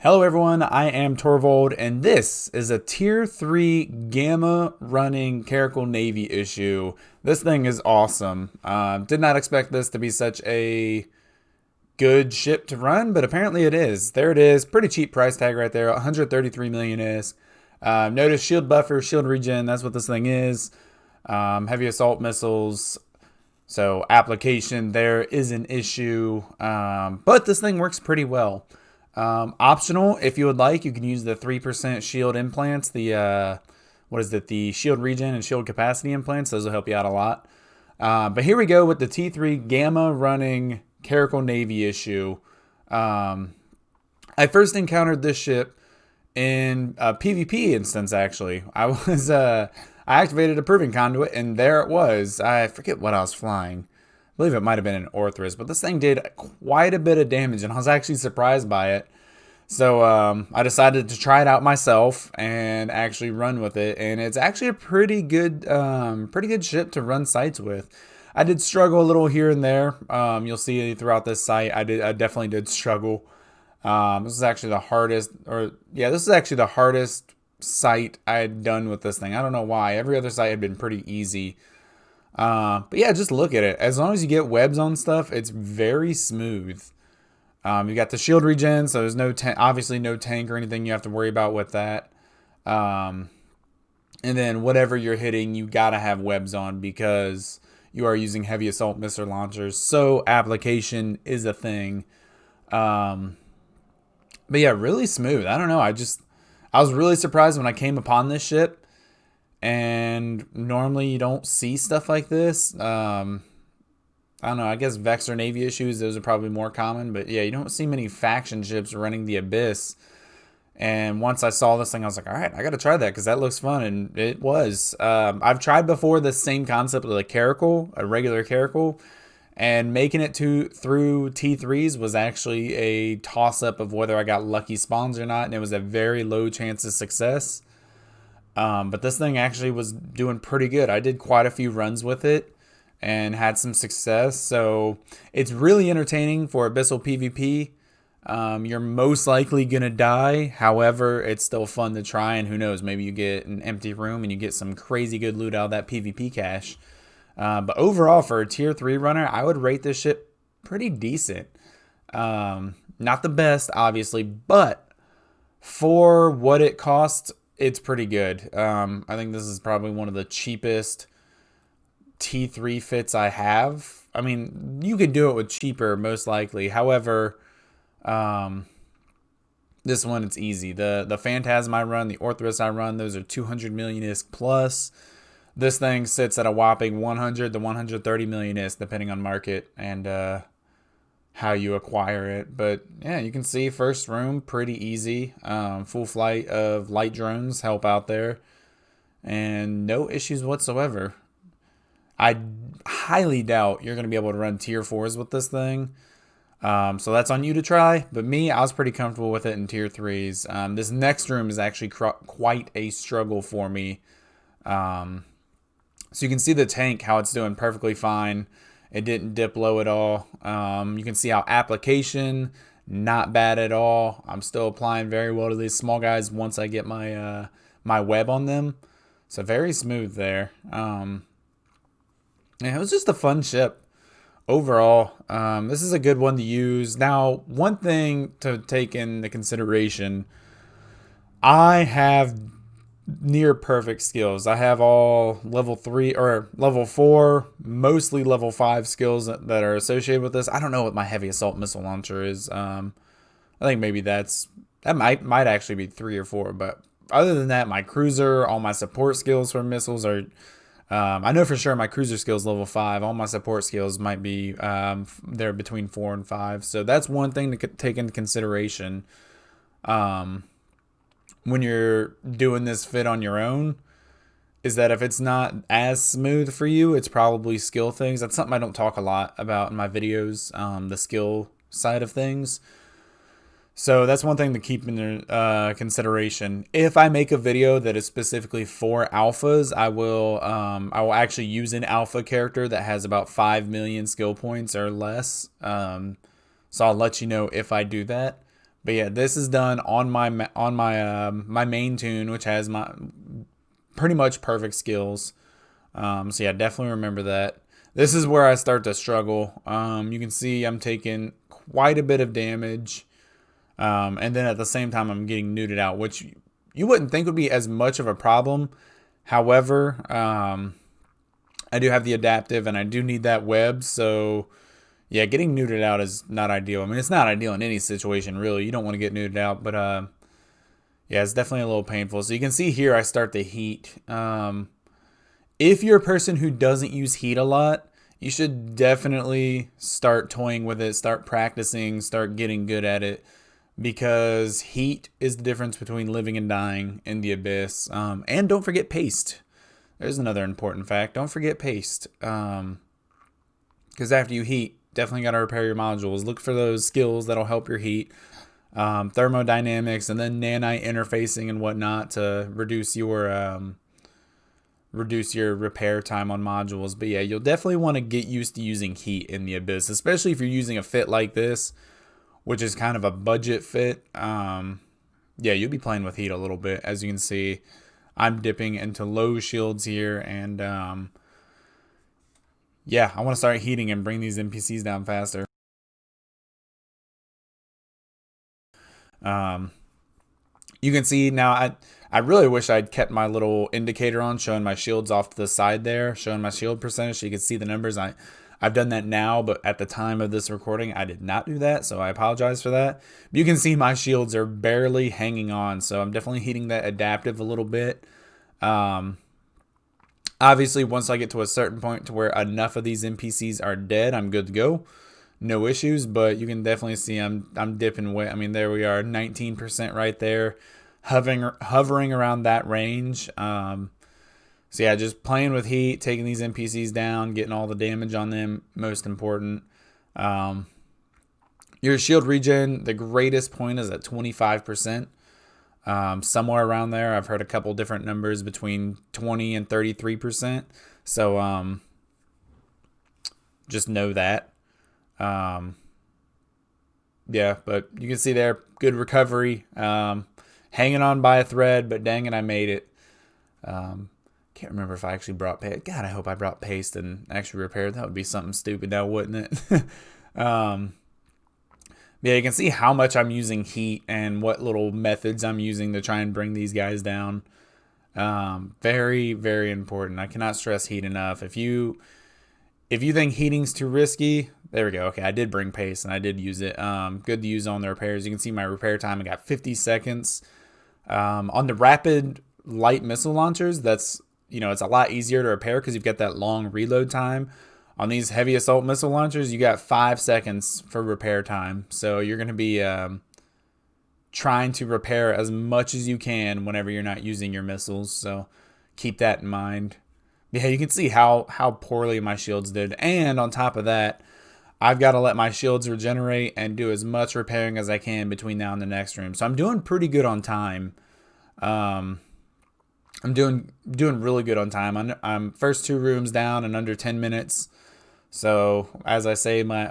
Hello everyone, I am Torvald, and this is a Tier 3 Gamma running Caracal Navy issue. This thing is awesome. Did not expect this to be such a good ship to run, but apparently it is. There it is, pretty cheap price tag right there, 133 million is. Notice shield buffer, shield regen, that's what this thing is. Heavy assault missiles, so application there is an issue, but this thing works pretty well. Optional, if you would like, you can use the 3% shield implants, the the shield regen and shield capacity implants. Those will help you out a lot. But here we go with the T3 Gamma running Caracal Navy issue. I first encountered this ship in a PvP instance, actually. I activated a proving conduit, and there it was. I forget what I was flying. I believe it might have been an Orthrus, but this thing did quite a bit of damage, and I was actually surprised by it. So I decided to try it out myself and actually run with it, and it's actually a pretty good ship to run sites with. I did struggle a little here and there. You'll see throughout this site, I definitely did struggle. This is actually the hardest, this is actually the hardest site I had done with this thing. I don't know why. Every other site had been pretty easy. But yeah, just look at it. As long as you get webs on stuff, it's very smooth. You got the shield regen, so there's obviously no tank or anything you have to worry about with that. And then whatever you're hitting, you gotta have webs on because you are using heavy assault missile launchers. So application is a thing. But yeah, really smooth. I don't know. I was really surprised when I came upon this ship. And normally you don't see stuff like this. I don't know. I guess Vex or Navy issues, those are probably more common. But yeah, you don't see many faction ships running the Abyss. And once I saw this thing, I was like, all right, I got to try that because that looks fun. And it was. I've tried before the same concept with a Caracal, a regular Caracal. And making it through T3s was actually a toss-up of whether I got lucky spawns or not. And it was a very low chance of success. But this thing actually was doing pretty good. I did quite a few runs with it and had some success. So it's really entertaining for Abyssal PvP. You're most likely going to die. However, it's still fun to try. And who knows, maybe you get an empty room and you get some crazy good loot out of that PvP cache. But overall, for a tier 3 runner, I would rate this ship pretty decent. Not the best, obviously, but for what it costs, it's pretty good. I think this is probably one of the cheapest T3 fits I have. I mean, you could do it with cheaper, most likely. However, this one, it's easy. The Phantasm I run, the Orthrus I run, those are 200 million ISK plus. This thing sits at a whopping 100 to 130 million ISK, depending on market and how you acquire it. But yeah, you can see first room pretty easy. Full flight of light drones help out there, and no issues whatsoever. I highly doubt you're going to be able to run tier 4s with this thing. So that's on you to try. But me, I was pretty comfortable with it in tier 3s. This next room is actually quite a struggle for me. So you can see the tank, how it's doing perfectly fine. It didn't dip low at all. You can see how application, not bad at all. I'm still applying very well to these small guys once I get my my web on them. So very smooth there. Yeah, it was just a fun ship overall. This is a good one to use. Now, one thing to take into consideration, I have near perfect skills. I have all level 3 or level 4, mostly level 5 skills that are associated with this. I don't know what my heavy assault missile launcher is. I think maybe that might actually be 3 or 4, but other than that, my cruiser, all my support skills for missiles are I know for sure my cruiser skills level 5. All my support skills might be they're between 4 and 5. So that's one thing to take into consideration. When you're doing this fit on your own, is that if it's not as smooth for you, it's probably skill things. That's something I don't talk a lot about in my videos, the skill side of things. So that's one thing to keep in consideration. If I make a video that is specifically for alphas, I will actually use an alpha character that has about 5 million skill points or less. So I'll let you know if I do that. But yeah, this is done on my main tune, which has my pretty much perfect skills. So yeah, definitely remember that. This is where I start to struggle. You can see I'm taking quite a bit of damage. And then at the same time, I'm getting neuted out, which you wouldn't think would be as much of a problem. However, I do have the adaptive and I do need that web. So yeah, getting neuted out is not ideal. I mean, it's not ideal in any situation, really. You don't want to get neuted out, but yeah, it's definitely a little painful. So you can see here I start the heat. If you're a person who doesn't use heat a lot, you should definitely start toying with it, start practicing, start getting good at it, because heat is the difference between living and dying in the Abyss. And don't forget paste. There's another important fact. Don't forget paste. Because after you heat, definitely got to repair your modules. Look for those skills that'll help your heat. Thermodynamics, and then nanite interfacing and whatnot to reduce your repair time on modules. But yeah, you'll definitely want to get used to using heat in the Abyss, especially if you're using a fit like this, which is kind of a budget fit. Yeah, you'll be playing with heat a little bit. As you can see, I'm dipping into low shields here, and yeah, I want to start heating and bring these NPCs down faster. You can see now, I really wish I'd kept my little indicator on showing my shields off to the side there, showing my shield percentage so you can see the numbers. I've done that now, but at the time of this recording, I did not do that, so I apologize for that. You can see my shields are barely hanging on, so I'm definitely heating that adaptive a little bit. Obviously, once I get to a certain point to where enough of these NPCs are dead, I'm good to go. No issues, but you can definitely see I'm dipping away. I mean, there we are, 19% right there, hovering around that range. So yeah, just playing with heat, taking these NPCs down, getting all the damage on them, most important. Your shield regen, the greatest point is at 25%. Somewhere around there. I've heard a couple different numbers between 20 and 33%. So just know that. Yeah, but you can see there, good recovery. Hanging on by a thread, but dang it, I made it. Can't remember if I actually brought paste. God, I hope I brought paste and actually repaired. That would be something stupid now, wouldn't it? Yeah, you can see how much I'm using heat and what little methods I'm using to try and bring these guys down. Very, very important. I cannot stress heat enough. If you think heating's too risky, there we go. Okay, I did bring paste and I did use it. Good to use on the repairs. You can see my repair time. I got 50 seconds. On the rapid light missile launchers, that's, it's a lot easier to repair because you've got that long reload time. On these heavy assault missile launchers, you got 5 seconds for repair time. So you're going to be trying to repair as much as you can whenever you're not using your missiles. So keep that in mind. Yeah, you can see how poorly my shields did. And on top of that, I've got to let my shields regenerate and do as much repairing as I can between now and the next room. So I'm doing pretty good on time. I'm doing really good on time. I'm first 2 rooms down in under 10 minutes. So as I say, my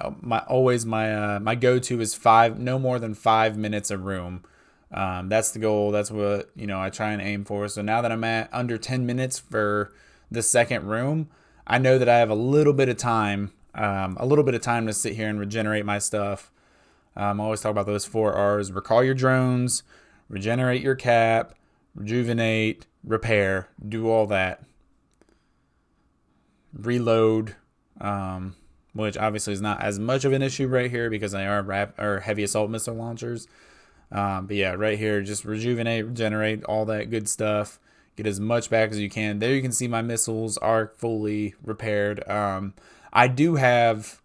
go-to is no more than 5 minutes a room. That's the goal. That's what I try and aim for. So now that I'm at under 10 minutes for the second room, I know that I have a little bit of time to sit here and regenerate my stuff. I always talk about those 4 R's: recall your drones, regenerate your cap, rejuvenate, repair, do all that. Reload, which obviously is not as much of an issue right here because they are heavy assault missile launchers. But yeah, right here, just rejuvenate, regenerate, all that good stuff. Get as much back as you can. There you can see my missiles are fully repaired. I do have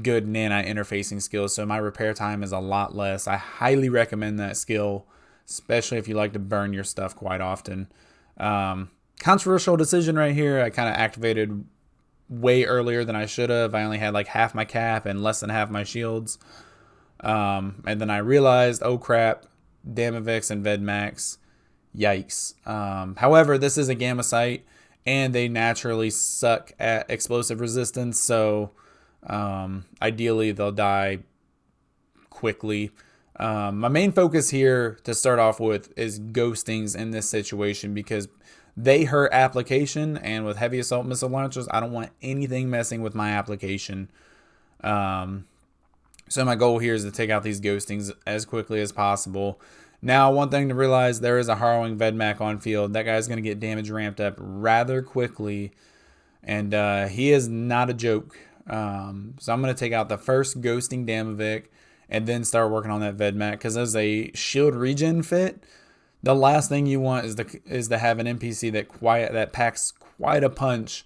good nanite interfacing skills, so my repair time is a lot less. I highly recommend that skill, especially if you like to burn your stuff quite often. Controversial decision right here. I kind of activated way earlier than I should have. I only had like half my cap and less than half my shields. And then I realized, oh crap, Damavix and Vedmax. Yikes. However, this is a gamma site and they naturally suck at explosive resistance, so ideally they'll die quickly. My main focus here to start off with is ghostings in this situation because they hurt application, and with heavy assault missile launchers, I don't want anything messing with my application. So my goal here is to take out these ghostings as quickly as possible. Now, one thing to realize, there is a Harrowing Vedmak on field. That guy's going to get damage ramped up rather quickly, and he is not a joke. So I'm going to take out the first ghosting Damavik and then start working on that Vedmak, because as a shield regen fit, the last thing you want is to have an NPC that packs quite a punch,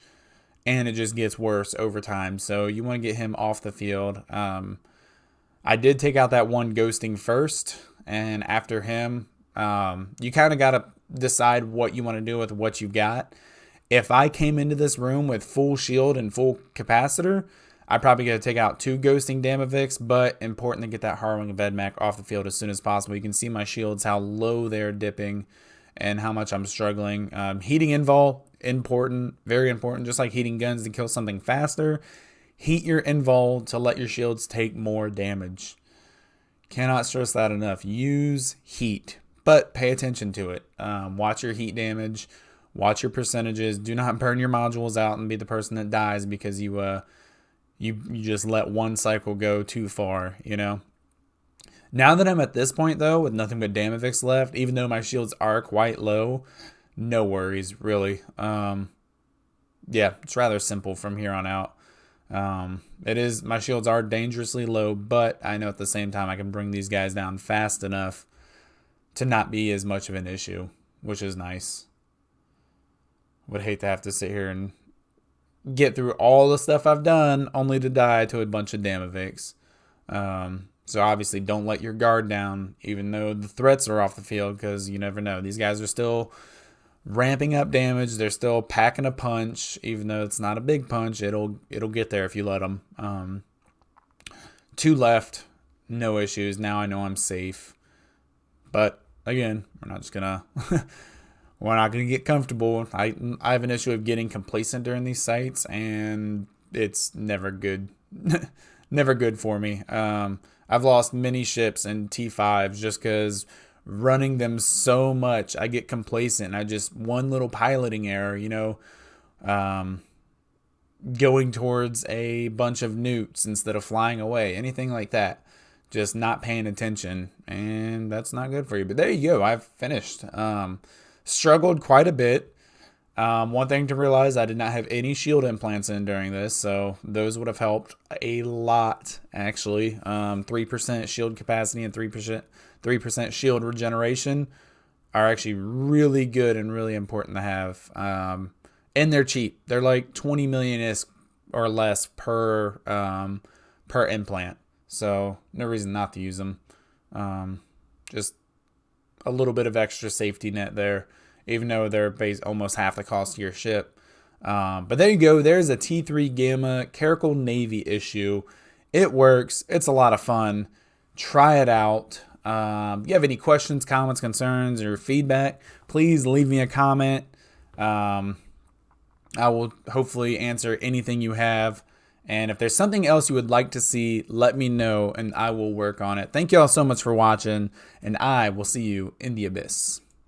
and it just gets worse over time. So you want to get him off the field. I did take out that one ghosting first, and after him, you kind of got to decide what you want to do with what you got. If I came into this room with full shield and full capacitor, I probably got to take out 2 ghosting Damaviks, but important to get that Harrowing Vedmak off the field as soon as possible. You can see my shields, how low they're dipping and how much I'm struggling. Heating invul, important, very important. Just like heating guns to kill something faster, heat your invul to let your shields take more damage. Cannot stress that enough. Use heat, but pay attention to it. Watch your heat damage. Watch your percentages. Do not burn your modules out and be the person that dies because you just let one cycle go too far, you know. Now that I'm at this point, though, with nothing but Damaviks left, even though my shields are quite low, no worries, really. Yeah, it's rather simple from here on out. My shields are dangerously low, but I know at the same time I can bring these guys down fast enough to not be as much of an issue, which is nice. Would hate to have to sit here and get through all the stuff I've done only to die to a bunch of Damaviks. So obviously don't let your guard down, even though the threats are off the field, because you never know. These guys are still ramping up damage. They're still packing a punch, even though it's not a big punch. It'll get there if you let them. 2 left, no issues. Now I know I'm safe. But again, we're not gonna get comfortable. I have an issue of getting complacent during these sites, and it's never good. Never good for me. I've lost many ships in T5s just because running them so much, I get complacent. I just, one little piloting error, you know, going towards a bunch of newts instead of flying away, anything like that. Just not paying attention, and that's not good for you. But there you go. I've finished. Struggled quite a bit. One thing to realize, I did not have any shield implants in during this, so those would have helped a lot, actually. 3% shield capacity and 3% shield regeneration are actually really good and really important to have. And they're cheap. They're like 20 million or less per implant. So no reason not to use them. Just a little bit of extra safety net there, even though they're almost half the cost of your ship. But there you go. There's a T3 Gamma Caracal Navy issue. It works. It's a lot of fun. Try it out. If you have any questions, comments, concerns, or feedback, please leave me a comment. I will hopefully answer anything you have. And if there's something else you would like to see, let me know and I will work on it. Thank you all so much for watching, and I will see you in the abyss.